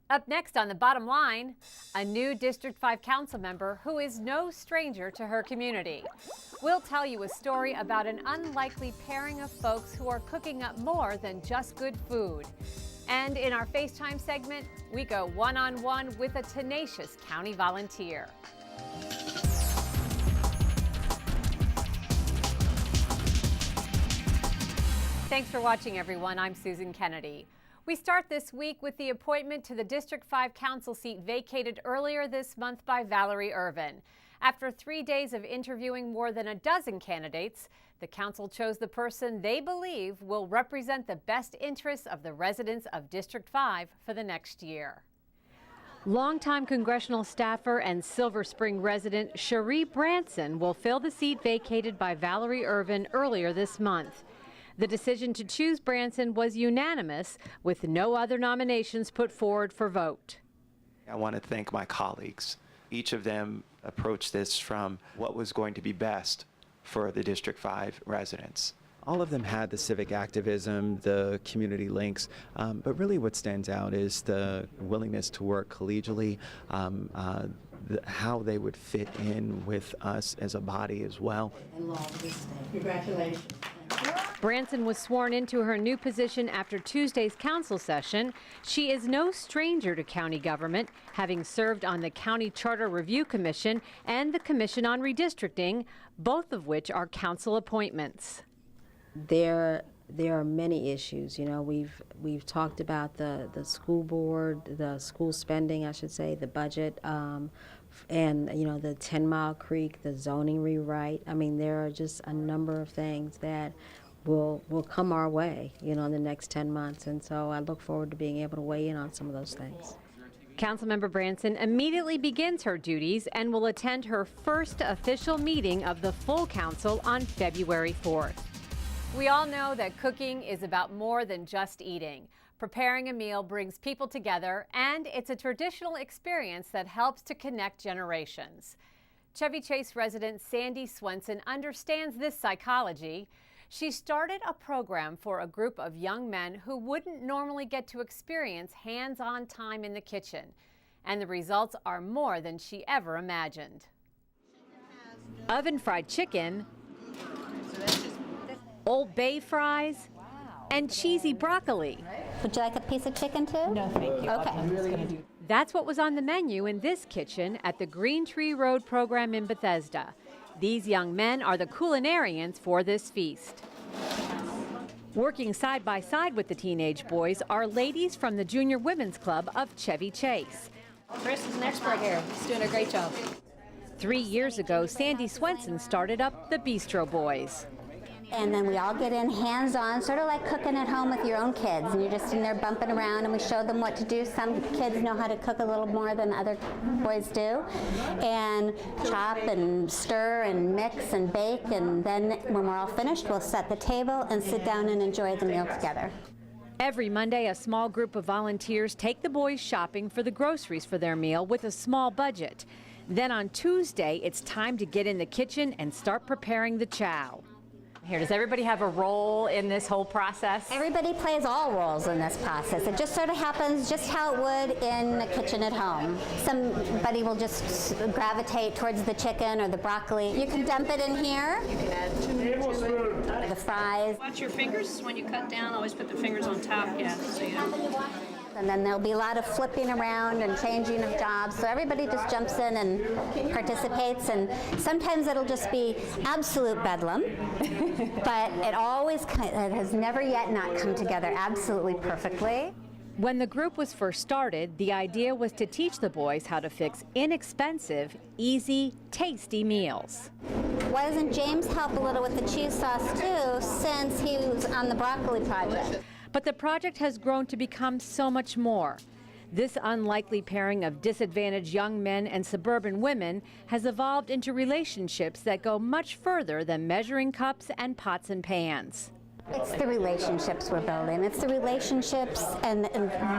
Up next on The Bottom Line, a new District 5 council member who is no stranger to her community. We'll tell you a story about an unlikely pairing of folks who are cooking up more than just good food. And in our FaceTime segment, we go one-on-one with a tenacious county volunteer. Thanks for watching, everyone. I'm Susan Kennedy. We start this week with the appointment to the District 5 council seat vacated earlier this month by Valerie Irvin. After 3 days of interviewing more than a dozen candidates, the council chose the person they believe will represent the best interests of the residents of District 5 for the next year. Longtime congressional staffer and Silver Spring resident Cherie Branson will fill the seat vacated by Valerie Irvin earlier this month. The decision to choose Branson was unanimous, with no other nominations put forward for vote. I want to thank my colleagues. Each of them approached this from what was going to be best for the District 5 residents. All of them had the civic activism, the community links, but really what stands out is the willingness to work collegially, how they would fit in with us as a body as well. Congratulations. Branson was sworn into her new position after Tuesday's council session. She is no stranger to county government, having served on the County Charter Review Commission and the Commission on Redistricting, both of which are council appointments. There are many issues. You know, we've talked about the school board, the school spending, I should say, the budget, and you know, the 10 Mile Creek, the zoning rewrite. I mean, there are just a number of things that will come our way, you know, in the next 10 months. And so I look forward to being able to weigh in on some of those things. Councilmember Branson immediately begins her duties and will attend her first official meeting of the full council on February 4th. We all know that cooking is about more than just eating. Preparing a meal brings people together, and it's a traditional experience that helps to connect generations. Chevy Chase resident Sandy Swenson understands this psychology. She started a program for a group of young men who wouldn't normally get to experience hands-on time in the kitchen. And the results are more than she ever imagined. Oven-fried chicken, Old Bay fries, and cheesy broccoli. Would you like a piece of chicken too? No, thank you. Okay. That's what was on the menu in this kitchen at the Green Tree Road program in Bethesda. These young men are the culinarians for this feast. Working side by side with the teenage boys are ladies from the Junior Women's Club of Chevy Chase. Chris is an expert here. He's doing a great job. 3 years ago, Sandy Swenson started up the Bistro Boys. And then we all get in hands-on, sort of like cooking at home with your own kids. And you're just in there bumping around, and we show them what to do. Some kids know how to cook a little more than other boys do. And chop and stir and mix and bake. And then when we're all finished, we'll set the table and sit down and enjoy the meal together. Every Monday, a small group of volunteers take the boys shopping for the groceries for their meal with a small budget. Then on Tuesday, it's time to get in the kitchen and start preparing the chow. Here, does everybody have a role in this whole process? Everybody plays all roles in this process. It just sort of happens just how it would in a kitchen at home. Somebody will just gravitate towards the chicken or the broccoli. You can dump it in here. You can add 2 minutes to it. The fries. Watch your fingers when you cut down. Always put the fingers on top. Yeah, so you know. And then there'll be a lot of flipping around and changing of jobs. So everybody just jumps in and participates. And sometimes it'll just be absolute bedlam. But it has never yet not come together absolutely perfectly. When the group was first started, the idea was to teach the boys how to fix inexpensive, easy, tasty meals. Why doesn't James help a little with the cheese sauce too, since he was on the broccoli project? But the project has grown to become so much more. This unlikely pairing of disadvantaged young men and suburban women has evolved into relationships that go much further than measuring cups and pots and pans. It's the relationships we're building. It's the relationships, and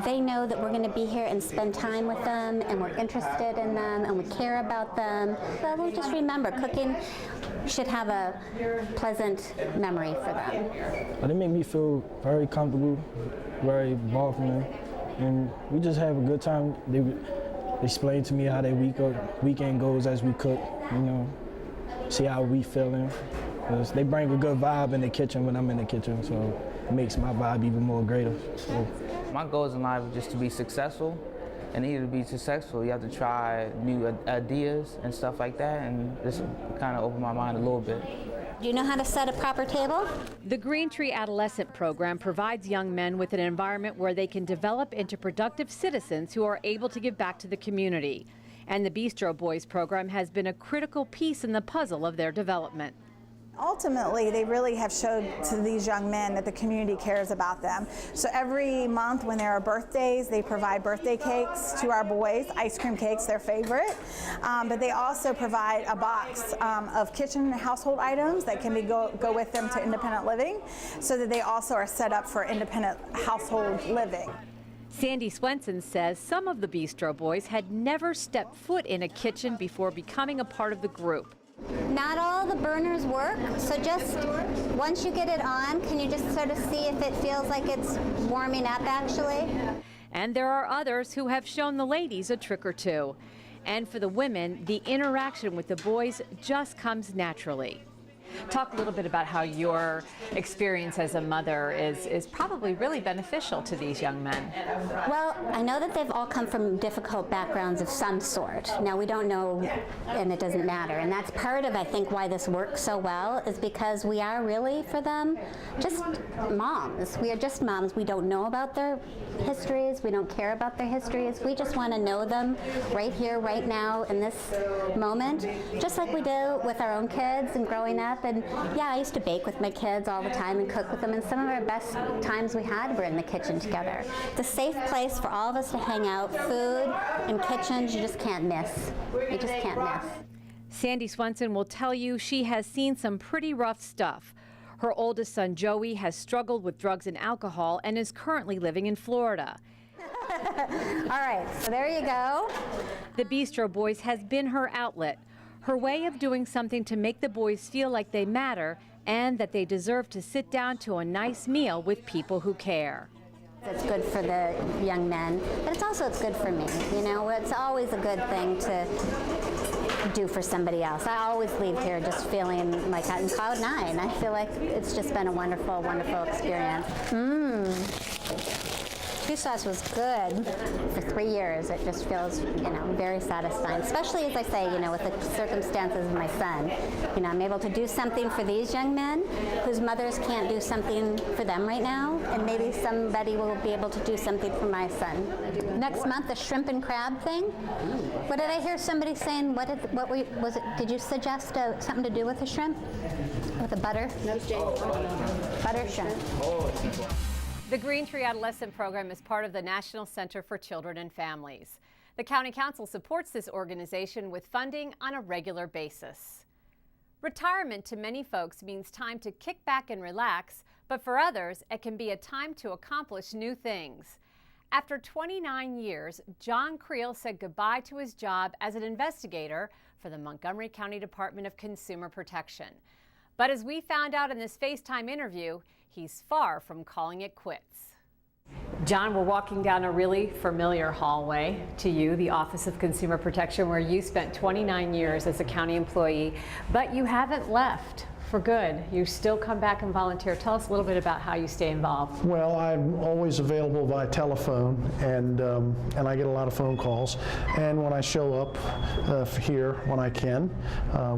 they know that we're going to be here and spend time with them, and we're interested in them, and we care about them. So we'll just remember, cooking should have a pleasant memory for them. They make me feel very comfortable, very welcoming. and we just have a good time. They explain to me how their weekend goes as we cook, you know, see how we feeling. 'Cause they bring a good vibe in the kitchen when I'm in the kitchen, so it makes my vibe even more greater. So. My goals in life is just to be successful, and either to be successful, you have to try new ideas and stuff like that, and just kind of open my mind a little bit. Do you know how to set a proper table? The Green Tree Adolescent Program provides young men with an environment where they can develop into productive citizens who are able to give back to the community. And the Bistro Boys program has been a critical piece in the puzzle of their development. Ultimately, they really have showed to these young men that the community cares about them. So every month when there are birthdays, they provide birthday cakes to our boys, ice cream cakes, their favorite. But they also provide a box of kitchen and household items that can go with them to independent living, so that they also are set up for independent household living. Sandy Swenson says some of the Bistro Boys had never stepped foot in a kitchen before becoming a part of the group. Not all the burners work, so just once you get it on, can you just sort of see if it feels like it's warming up actually? And there are others who have shown the ladies a trick or two. And for the women, the interaction with the boys just comes naturally. Talk a little bit about how your experience as a mother is probably really beneficial to these young men. Well, I know that they've all come from difficult backgrounds of some sort. Now, we don't know, and it doesn't matter. And that's part of, I think, why this works so well, is because we are really, for them, just moms. We are just moms. We don't know about their histories. We don't care about their histories. We just want to know them right here, right now, in this moment, just like we do with our own kids and growing up. And yeah, I used to bake with my kids all the time and cook with them, and some of our best times we had were in the kitchen together. It's a safe place for all of us to hang out. Food and kitchens, you just can't miss. You just can't miss. Sandy Swenson will tell you she has seen some pretty rough stuff. Her oldest son, Joey, has struggled with drugs and alcohol and is currently living in Florida. All right, so there you go. The Bistro Boys has been her outlet, her way of doing something to make the boys feel like they matter and that they deserve to sit down to a nice meal with people who care. It's good for the young men, but it's good for me. You know, it's always a good thing to do for somebody else. I always leave here just feeling like I'm on cloud nine. I feel like it's just been a wonderful, wonderful experience. Fish sauce was good for 3 years. It just feels, you know, very satisfying, especially as I say, you know, with the circumstances of my son. You know, I'm able to do something for these young men whose mothers can't do something for them right now, and maybe somebody will be able to do something for my son. Next month, the shrimp and crab thing. What did I hear somebody saying? Was it? Did you suggest something to do with the shrimp? With the butter? No, butter shrimp. The Green Tree Adolescent Program is part of the National Center for Children and Families. The County Council supports this organization with funding on a regular basis. Retirement to many folks means time to kick back and relax, but for others, it can be a time to accomplish new things. After 29 years, John Creel said goodbye to his job as an investigator for the Montgomery County Department of Consumer Protection. But as we found out in this FaceTime interview, he's far from calling it quits. John, we're walking down a really familiar hallway to you, the Office of Consumer Protection, where you spent 29 years as a county employee, but you haven't left for good. You still come back and volunteer. Tell us a little bit about how you stay involved. Well, I'm always available by telephone, and I get a lot of phone calls. And when I show up here when I can,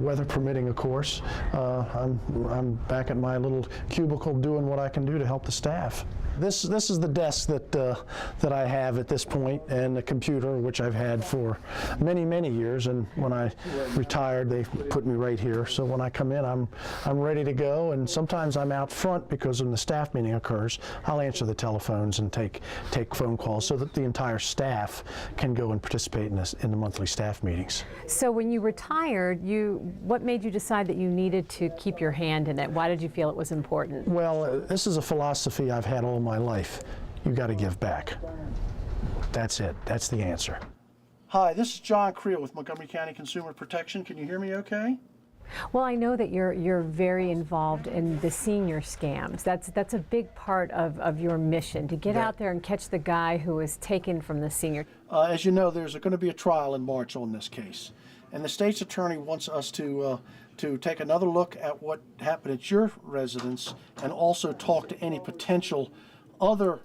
weather permitting, of course, I'm back at my little cubicle doing what I can do to help the staff. This is the desk that I have at this point, and the computer, which I've had for many years. And when I retired, they put me right here. So when I come in, I'm ready to go. And sometimes I'm out front because when the staff meeting occurs, I'll answer the telephones and take phone calls so that the entire staff can go and participate in the monthly staff meetings. So when you retired, what made you decide that you needed to keep your hand in it? Why did you feel it was important? Well, this is a philosophy I've had all my life. You got to give back. That's it. That's the answer. Hi, this is John Creel with Montgomery County Consumer Protection. Can you hear me okay? Well, I know that you're very involved in the senior scams. That's a big part of your mission, to get out there and catch the guy who was taken from the senior. As you know, there's going to be a trial in March on this case, and the state's attorney wants us to take another look at what happened at your residence and also talk to any potential other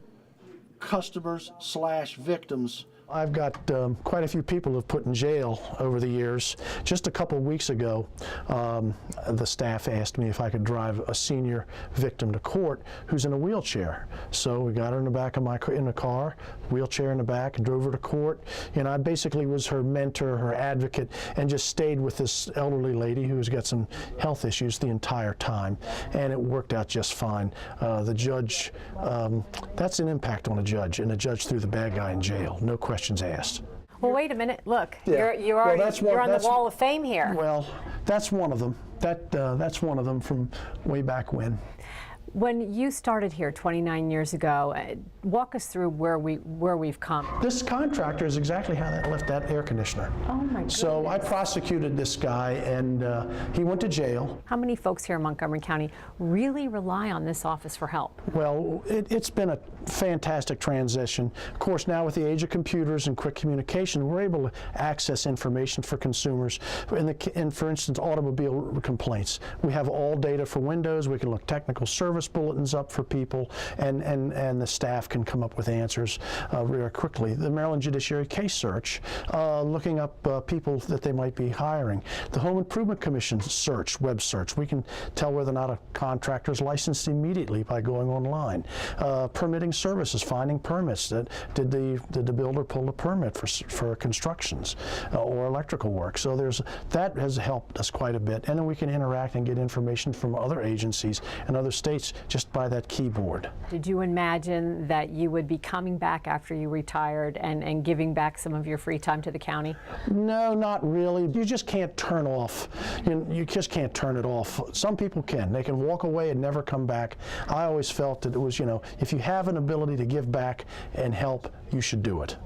customers / victims. I've got quite a few people who've put in jail over the years. Just a couple of weeks ago, the staff asked me if I could drive a senior victim to court who's in a wheelchair. So we got her in the back of in the car, wheelchair in the back, and drove her to court. And I basically was her mentor, her advocate, and just stayed with this elderly lady who's got some health issues the entire time. And it worked out just fine. The judge, that's an impact on a judge, and a judge threw the bad guy in jail, no questions asked. Well, wait a minute. Look, Yeah. you're on the Wall of Fame here. Well, that's one of them. That's one of them from way back when. When you started here 29 years ago, walk us through where we've come. This contractor is exactly how that left that air conditioner. Oh my goodness. So I prosecuted this guy, and he went to jail. How many folks here in Montgomery County really rely on this office for help? Well, it's been a fantastic transition. Of course, now with the age of computers and quick communication, we're able to access information for consumers. In for instance, automobile complaints. We have all data for Windows. We can look technical service bulletins up for people, and the staff can come up with answers very quickly. The Maryland Judiciary Case Search, looking up people that they might be hiring. The Home Improvement Commission search, web search. We can tell whether or not a contractor is licensed immediately by going online. Permitting services, finding permits. Did the builder pull a permit for constructions or electrical work? So that has helped us quite a bit. And then we can interact and get information from other agencies and other states just by that keyboard. Did you imagine that you would be coming back after you retired and giving back some of your free time to the county? No, not really. You just can't turn off. You just can't turn it off. Some people can. They can walk away and never come back. I always felt that it was, if you have an ability to give back and help, you should do it.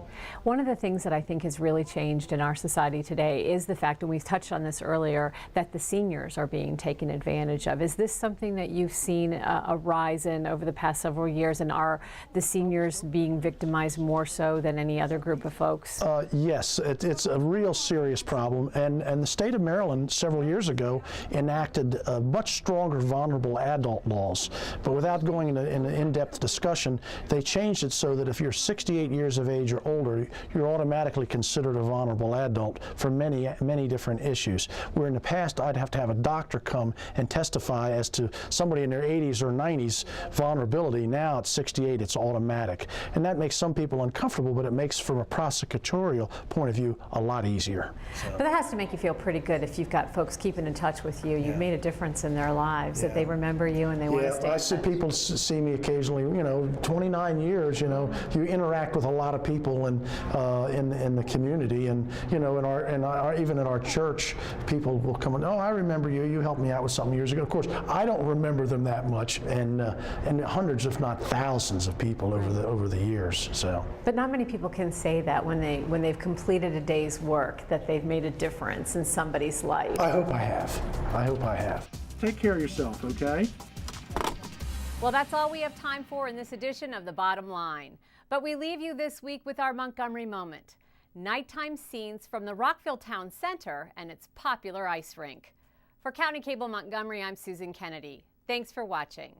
One of the things that I think has really changed in our society today is the fact, and we've touched on this earlier, that the seniors are being taken advantage of. Is this something that you've seen a rise in over the past several years, and are the seniors being victimized more so than any other group of folks? Yes, it's a real serious problem, and the state of Maryland several years ago enacted much stronger vulnerable adult laws, but without going into an in-depth discussion, they changed it so that if you're 68 years of age or older, you're automatically considered a vulnerable adult for many, many different issues. Where in the past, I'd have to have a doctor come and testify as to somebody in their 80s or 90s vulnerability. Now at 68, it's automatic. And that makes some people uncomfortable, but it makes, from a prosecutorial point of view, a lot easier. But that has to make you feel pretty good if you've got folks keeping in touch with you. You've made a difference in their lives, that they remember you and they want to stay in touch. I see people see me occasionally, 29 years, you interact with a lot of people and in the community, and even at our church, people will come and, oh, I remember you. You helped me out with something years ago. Of course, I don't remember them that much, and hundreds, if not thousands, of people over the years. So. But not many people can say that when they've completed a day's work, that they've made a difference in somebody's life. I hope I have. I hope I have. Take care of yourself, okay? Well, that's all we have time for in this edition of The Bottom Line. But we leave you this week with our Montgomery moment. Nighttime scenes from the Rockville Town Center and its popular ice rink. For County Cable Montgomery, I'm Susan Kennedy. Thanks for watching.